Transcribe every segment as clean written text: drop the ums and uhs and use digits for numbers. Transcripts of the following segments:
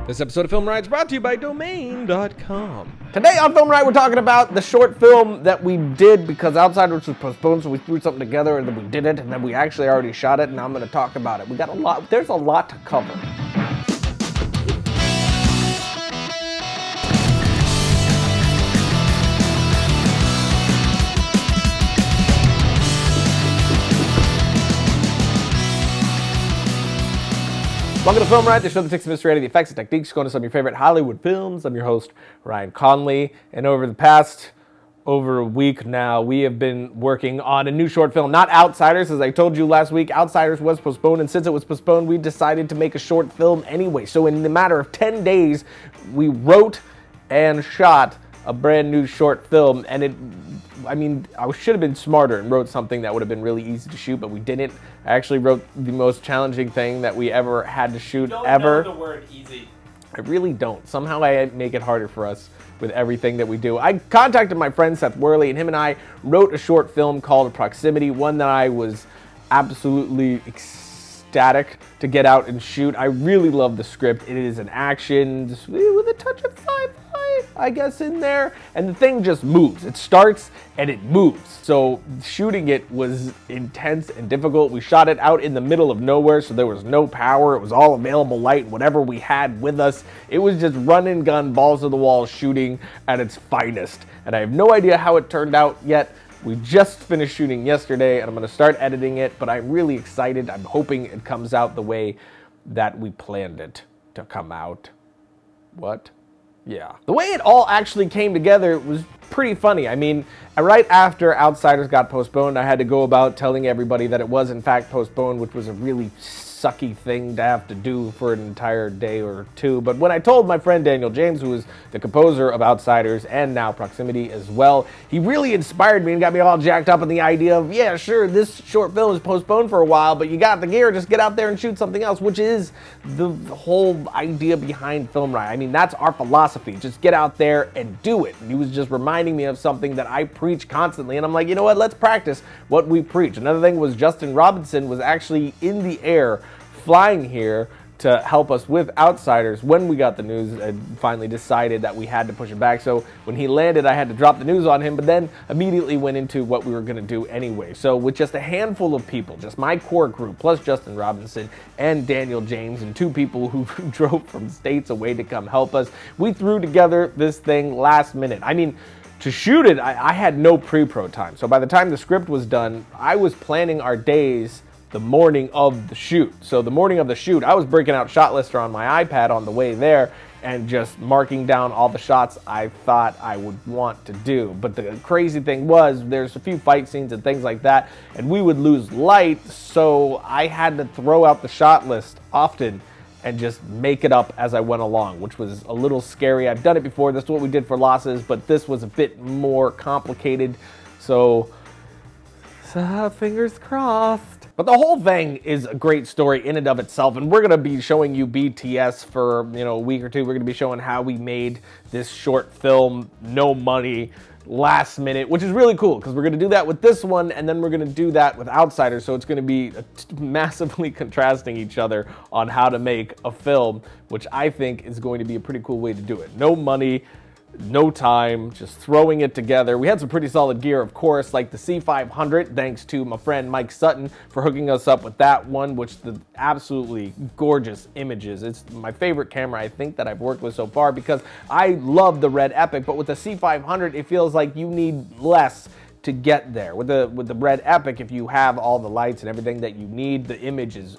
This episode of Film Riot is brought to you by Domain.com. Today on Film Riot, we're talking about the short film that we did because Outsiders was postponed, so we threw something together and then we did it, and then we actually already shot it, and now I'm going to talk about it. We got a lot. There's a lot to cover. Welcome to Film Riot, the show that takes the mystery out of the effects and techniques going to some of your favorite Hollywood films. I'm your host, Ryan Connolly, and over the past over a week now, we have been working on a new short film, not Outsiders. As I told you last week, Outsiders was postponed, and since it was postponed, we decided to make a short film anyway. So in the matter of 10 days, we wrote and shot a brand new short film, and I should have been smarter and wrote something that would have been really easy to shoot, but we didn't. I actually wrote the most challenging thing that we ever had to shoot ever. You don't know the word easy. I really don't. Somehow I make it harder for us with everything that we do. I contacted my friend Seth Worley, and him and I wrote a short film called Proximity, one that I was absolutely ecstatic to get out and shoot. I really love the script. It is an action with a touch of sci-fi, I guess, in there. And the thing just moves. It starts and it moves. So shooting it was intense and difficult. We shot it out in the middle of nowhere, so there was no power. It was all available light, whatever we had with us. It was just run and gun, balls to the wall shooting at its finest. And I have no idea how it turned out yet. We just finished shooting yesterday, and I'm going to start editing it, but I'm really excited. I'm hoping it comes out the way that we planned it to come out. What? Yeah. The way it all actually came together was pretty funny. I mean, right after Outsiders got postponed, I had to go about telling everybody that it was in fact postponed, which was a really sucky thing to have to do for an entire day or two. But when I told my friend Daniel James, who is the composer of Outsiders and now Proximity as well, he really inspired me and got me all jacked up on the idea of, yeah, sure, this short film is postponed for a while, but you got the gear, just get out there and shoot something else, which is the whole idea behind Film Riot. I mean, that's our philosophy. Just get out there and do it. And he was just reminding me of something that I preach constantly, and I'm like, you know what, let's practice what we preach. Another thing was Justin Robinson was actually in the air flying here to help us with Outsiders when we got the news and finally decided that we had to push it back. So when he landed, I had to drop the news on him, but then immediately went into what we were going to do anyway. So with just a handful of people, just my core group, plus Justin Robinson and Daniel James and two people who drove from states away to come help us, we threw together this thing last minute. I mean, to shoot it, I had no pre-pro time. So by the time the script was done, I was planning our days the morning of the shoot. So the morning of the shoot, I was breaking out Shot Lister on my iPad on the way there and just marking down all the shots I thought I would want to do. But the crazy thing was there's a few fight scenes and things like that, and we would lose light, so I had to throw out the shot list often and just make it up as I went along, which was a little scary. I've done it before. This is what we did for Losses, but this was a bit more complicated. So fingers crossed. But the whole thing is a great story in and of itself, and we're going to be showing you BTS for a week or two. We're going to be showing how we made this short film, no money, last minute, which is really cool because we're going to do that with this one, and then we're going to do that with Outsiders. So it's going to be massively contrasting each other on how to make a film, which I think is going to be a pretty cool way to do it. No money, no time, just throwing it together. We had some pretty solid gear, of course, like the C500, thanks to my friend Mike Sutton for hooking us up with that one, which the absolutely gorgeous images. It's my favorite camera, I think, that I've worked with so far because I love the Red Epic, but with the C500, it feels like you need less to get there. With the Red Epic, if you have all the lights and everything that you need, the image is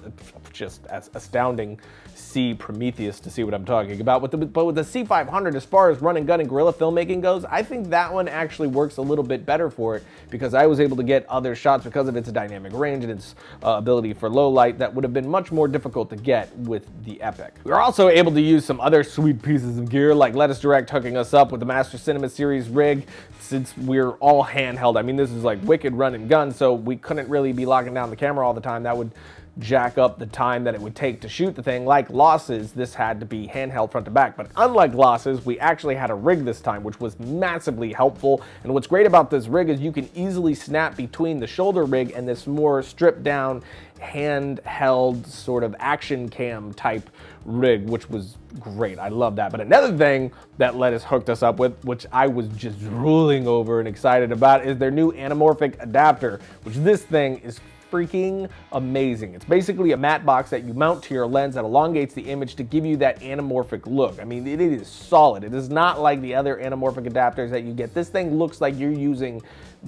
just as astounding. See Prometheus to see what I'm talking about. But with the C500, as far as run and gun and guerrilla filmmaking goes, I think that one actually works a little bit better for it because I was able to get other shots because of its dynamic range and its ability for low light that would have been much more difficult to get with the Epic. We were also able to use some other sweet pieces of gear like Let Us Direct hooking us up with the Master Cinema Series rig since we're all handheld. I mean, this is like wicked run and gun, so we couldn't really be locking down the camera all the time. That would jack up the time that it would take to shoot the thing. Like Losses, this had to be handheld front to back, but unlike Losses, we actually had a rig this time, which was massively helpful. And what's great about this rig is you can easily snap between the shoulder rig and this more stripped down, handheld sort of action cam type rig, which was great. I love that. But another thing that Lettuce hooked us up with, which I was just drooling over and excited about, is their new anamorphic adapter, which this thing is freaking amazing. It's basically a matte box that you mount to your lens that elongates the image to give you that anamorphic look. I mean, it is solid. It is not like the other anamorphic adapters that you get. This thing looks like you're using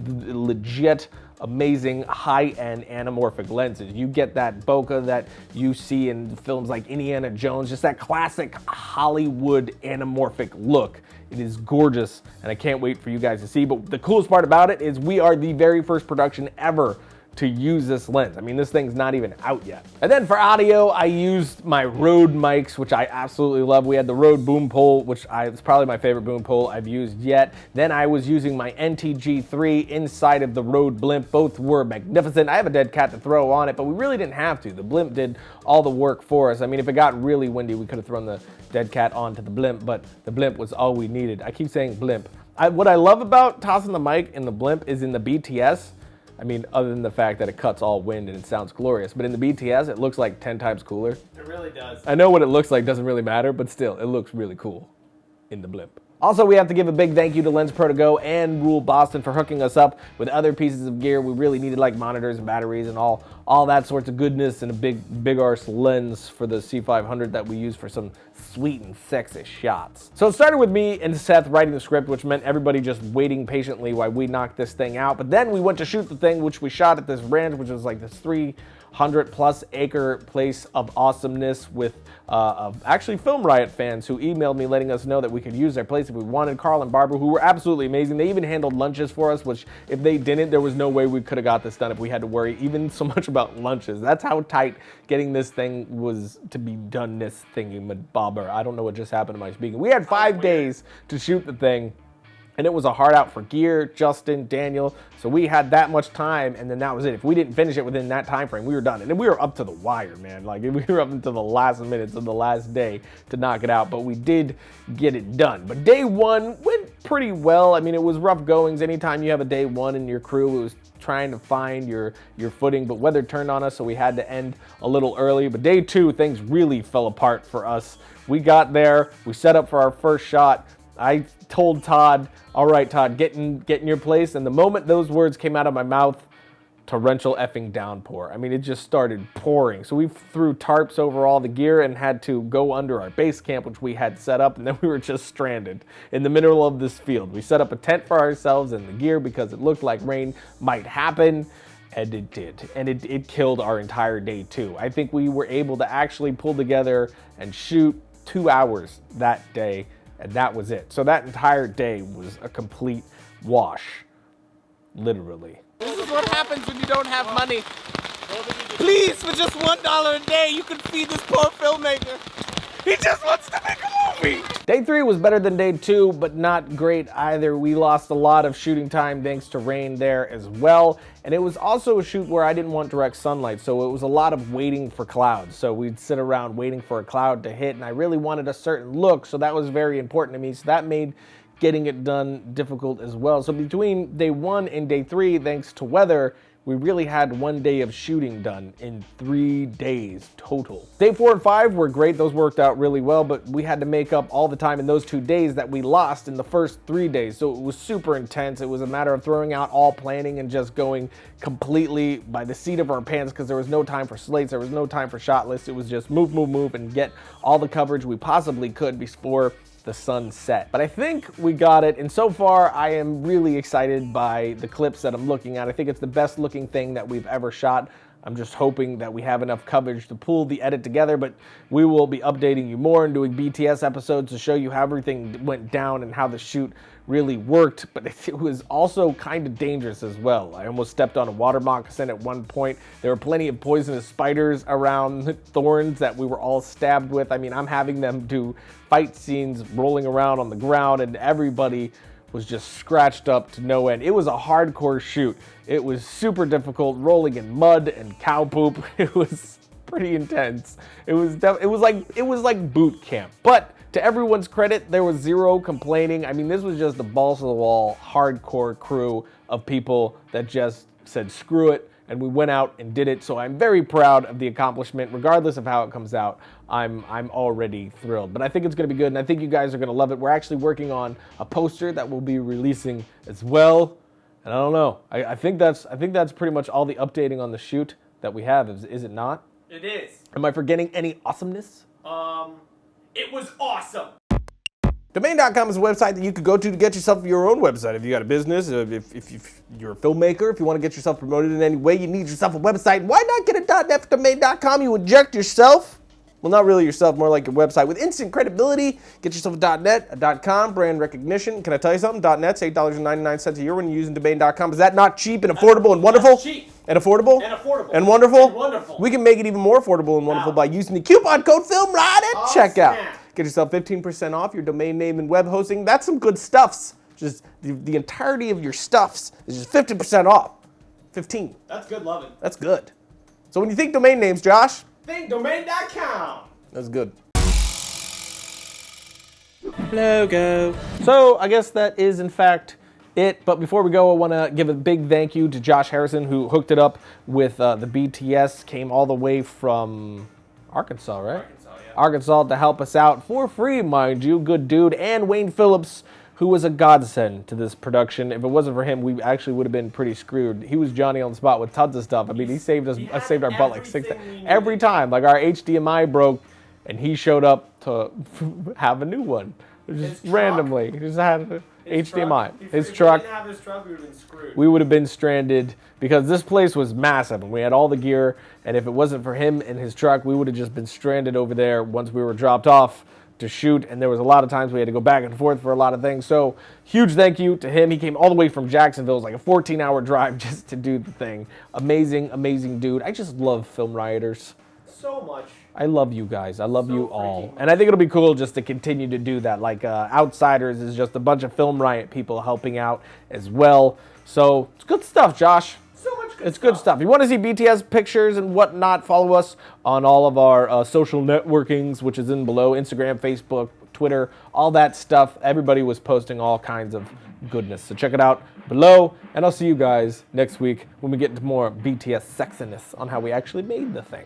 legit amazing high-end anamorphic lenses. You get that bokeh that you see in films like Indiana Jones, just that classic Hollywood anamorphic look. It is gorgeous, and I can't wait for you guys to see. But the coolest part about it is we are the very first production ever to use this lens. I mean, this thing's not even out yet. And then for audio, I used my Rode mics, which I absolutely love. We had the Rode boom pole, which it's probably my favorite boom pole I've used yet. Then I was using my NTG3 inside of the Rode blimp. Both were magnificent. I have a dead cat to throw on it, but we really didn't have to. The blimp did all the work for us. I mean, if it got really windy, we could have thrown the dead cat onto the blimp, but the blimp was all we needed. I keep saying blimp. What I love about tossing the mic in the blimp is in the BTS, I mean, other than the fact that it cuts all wind and it sounds glorious, but in the BTS, it looks like 10 times cooler. It really does. I know what it looks like doesn't really matter, but still, it looks really cool in the blimp. Also, we have to give a big thank you to Lens Pro To Go and Rule Boston for hooking us up with other pieces of gear we really needed, like monitors and batteries and all that sorts of goodness, and a big arse lens for the C500 that we use for some sweet and sexy shots. So it started with me and Seth writing the script, which meant everybody just waiting patiently while we knocked this thing out. But then we went to shoot the thing, which we shot at this ranch, which was like this 300+ acre place of awesomeness with actually Film Riot fans who emailed me letting us know that we could use their place if we wanted. Carl and Barbara, who were absolutely amazing. They even handled lunches for us, which if they didn't, there was no way we could have got this done if we had to worry even so much about lunches. That's how tight getting this thing was to be done, this thingy bobber. I don't know what just happened to my speaking. We had 5 days to shoot the thing, and it was a hard out for gear, Justin, Daniel, so we had that much time, and then that was it. If we didn't finish it within that time frame, we were done. And then we were up to the wire, man. Like, we were up until the last minutes of the last day to knock it out, but we did get it done. But day one went pretty well. I mean, it was rough goings. Anytime you have a day one in your crew, it was trying to find your footing, but weather turned on us, so we had to end a little early. But day two, things really fell apart for us. We got there, we set up for our first shot. I told Todd, all right, Todd, get in your place. And the moment those words came out of my mouth, torrential effing downpour. I mean, it just started pouring. So we threw tarps over all the gear and had to go under our base camp, which we had set up. And then we were just stranded in the middle of this field. We set up a tent for ourselves and the gear because it looked like rain might happen. And it did. And it killed our entire day too. I think we were able to actually pull together and shoot 2 hours that day. And that was it. So that entire day was a complete wash, literally. This is what happens when you don't have money. Please, for just $1 a day, you can feed this poor filmmaker. He just wants to make a movie. Day three was better than day two, but not great either. We lost a lot of shooting time thanks to rain there as well. And it was also a shoot where I didn't want direct sunlight, so it was a lot of waiting for clouds. So we'd sit around waiting for a cloud to hit, and I really wanted a certain look, so that was very important to me. So that made getting it done difficult as well. So between day one and day three, thanks to weather, we really had 1 day of shooting done in 3 days total. Day 4 and 5 were great. Those worked out really well, but we had to make up all the time in those 2 days that we lost in the first 3 days. So it was super intense. It was a matter of throwing out all planning and just going completely by the seat of our pants because there was no time for slates. There was no time for shot lists. It was just move, move, move and get all the coverage we possibly could before the sun set. But I think we got it, and so far I am really excited by the clips that I'm looking at. I think it's the best looking thing that we've ever shot. I'm just hoping that we have enough coverage to pull the edit together, but we will be updating you more and doing BTS episodes to show you how everything went down and how the shoot really worked, but it was also kind of dangerous as well. I almost stepped on a water moccasin at one point. There were plenty of poisonous spiders around, thorns that we were all stabbed with. I mean, I'm having them do fight scenes rolling around on the ground, and everybody was just scratched up to no end. It was a hardcore shoot. It was super difficult, rolling in mud and cow poop. It was pretty intense. It was like boot camp. But to everyone's credit, there was zero complaining. I mean, this was just the balls to the wall, hardcore crew of people that just said screw it, and we went out and did it. So I'm very proud of the accomplishment, regardless of how it comes out. I'm already thrilled. But I think it's going to be good, and I think you guys are going to love it. We're actually working on a poster that we'll be releasing as well. And I don't know. I think that's pretty much all the updating on the shoot that we have. Is it not? It is. Am I forgetting any awesomeness? It was awesome. Domain.com is a website that you could go to get yourself your own website. If you got a business, if you're a filmmaker, if you want to get yourself promoted in any way, you need yourself a website. Why not get a .net for Domain.com? You inject yourself, well, not really yourself, more like your website, with instant credibility. Get yourself a .net, a .com, brand recognition. Can I tell you something? .net's $8.99 a year when you're using Domain.com. Is that not cheap and affordable and wonderful? That's cheap. And affordable? And affordable. And wonderful? And wonderful. We can make it even more affordable and wonderful by using the coupon code Film Riot at checkout. Snap. Get yourself 15% off your domain name and web hosting. That's some good stuffs. Just the entirety of your stuffs is just 50% off. 15. That's good loving. That's good. So when you think domain names, Josh, Think domain.com. that's good. Logo. So I guess that is in fact it. But before we go, I want to give a big thank you to Josh Harrison, who hooked it up with the BTS. Came all the way from Arkansas, right? Arkansas to help us out for free, mind you. Good dude. And Wayne Phillips, who was a godsend to this production. If it wasn't for him, we actually would have been pretty screwed. He was Johnny on the spot with tons of stuff. I mean, he saved us, saved our butt like 6 times. Every time. Like our HDMI broke, and he showed up to have a new one. Just randomly. He just had HDMI. His truck. If we didn't have his truck, we would have been screwed. We would have been stranded because this place was massive and we had all the gear. And if it wasn't for him and his truck, we would have just been stranded over there once we were dropped off to shoot. And there was a lot of times we had to go back and forth for a lot of things. So huge thank you to him. He came all the way from Jacksonville. It was like a 14-hour drive just to do the thing. Amazing, amazing dude. I just love Film Rioters. So much. I love you guys. I love you all. And I think it'll be cool just to continue to do that. Like Outsiders is just a bunch of Film Riot people helping out as well. So it's good stuff, Josh. So much good It's good stuff. If you want to see BTS pictures and whatnot, follow us on all of our social networkings, which is in below. Instagram, Facebook, Twitter, all that stuff. Everybody was posting all kinds of goodness. So check it out below. And I'll see you guys next week when we get into more BTS sexiness on how we actually made the thing.